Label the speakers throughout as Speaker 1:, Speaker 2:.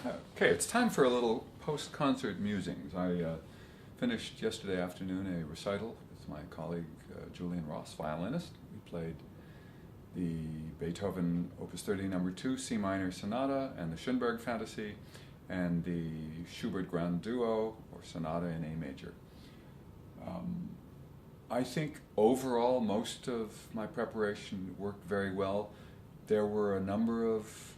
Speaker 1: Okay, it's time for a little post-concert musings. I finished yesterday afternoon a recital with my colleague Julian Ross, violinist. We played the Beethoven Opus 30 No. 2 C minor sonata and the Schönberg Fantasy and the Schubert Grand Duo or Sonata in A major. I think overall most of my preparation worked very well. There were a number of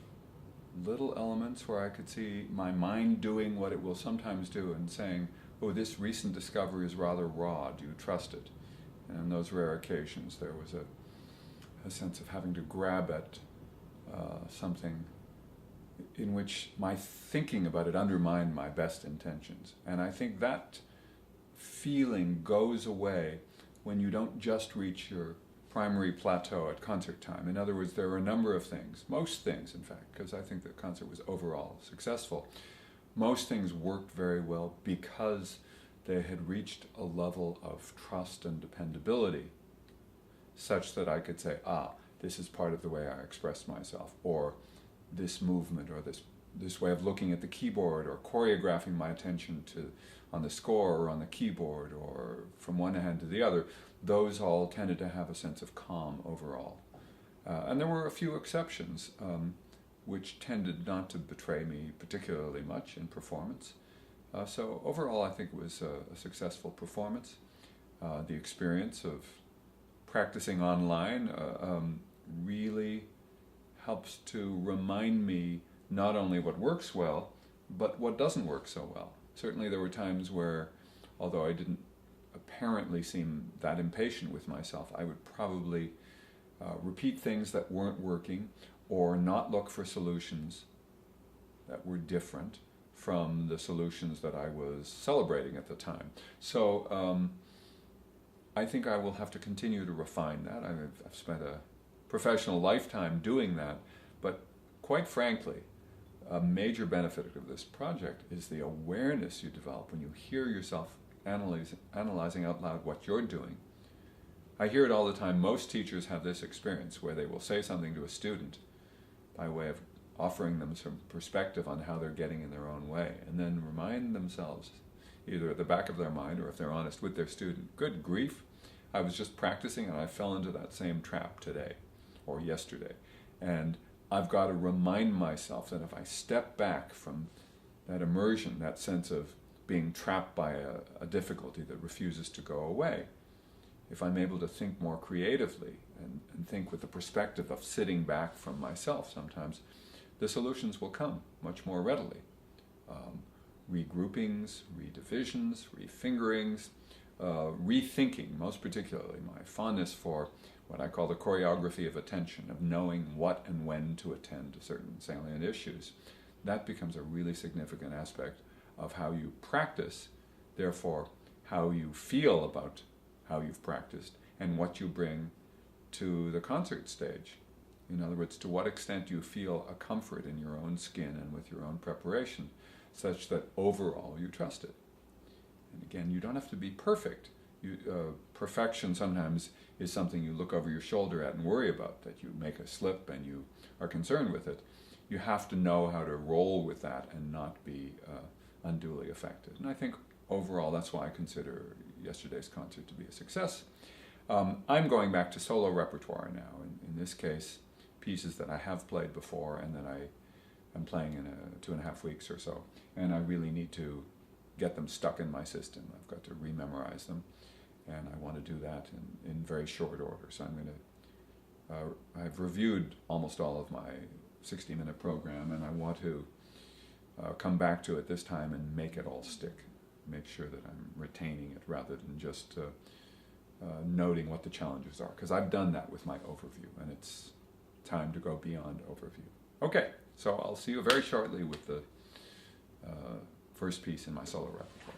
Speaker 1: little elements where I could see my mind doing what it will sometimes do and saying, oh, this recent discovery is rather raw, do you trust it? And on those rare occasions there was a sense of having to grab at something in which my thinking about it undermined my best intentions. And I think that feeling goes away when you don't just reach your primary plateau at concert time. In other words, there were a number of things, most things in fact, because I think the concert was overall successful. Most things worked very well because they had reached a level of trust and dependability such that I could say, this is part of the way I express myself, or this movement, or this way of looking at the keyboard, or choreographing my attention to on the score or on the keyboard, or from one hand to the other. Those all tended to have a sense of calm overall. And there were a few exceptions which tended not to betray me particularly much in performance. So overall I think it was a successful performance. The experience of practicing online really helps to remind me not only what works well, but what doesn't work so well. Certainly there were times where, although I didn't apparently seem that impatient with myself, I would probably repeat things that weren't working or not look for solutions that were different from the solutions that I was celebrating at the time. So I think I will have to continue to refine that. I've spent a professional lifetime doing that, but quite frankly, a major benefit of this project is the awareness you develop when you hear yourself analyzing out loud what you're doing. I hear it all the time. Most teachers have this experience where they will say something to a student by way of offering them some perspective on how they're getting in their own way, and then remind themselves, either at the back of their mind or if they're honest with their student, good grief, I was just practicing and I fell into that same trap today or yesterday. And I've got to remind myself that if I step back from that immersion, that sense of being trapped by a difficulty that refuses to go away, if I'm able to think more creatively and think with the perspective of sitting back from myself sometimes, the solutions will come much more readily. Regroupings, redivisions, refingerings, rethinking, most particularly my fondness for what I call the choreography of attention, of knowing what and when to attend to certain salient issues. That becomes a really significant aspect of how you practice, therefore how you feel about how you've practiced and what you bring to the concert stage. In other words, to what extent you feel a comfort in your own skin and with your own preparation, such that overall you trust it. And again, you don't have to be perfect. Perfection sometimes is something you look over your shoulder at and worry about, that you make a slip and you are concerned with it. You have to know how to roll with that and not be unduly affected. And I think overall that's why I consider yesterday's concert to be a success. I'm going back to solo repertoire now, in this case pieces that I have played before and that I'm playing in 2.5 weeks or so, and I really need to get them stuck in my system. I've got to rememorize them, and I want to do that in very short order. So I'm going to, I've reviewed almost all of my 60-minute program, and I want to come back to it this time and make it all stick, make sure that I'm retaining it rather than just noting what the challenges are, because I've done that with my overview, and it's time to go beyond overview. Okay, so I'll see you very shortly with the first piece in my solo repertoire.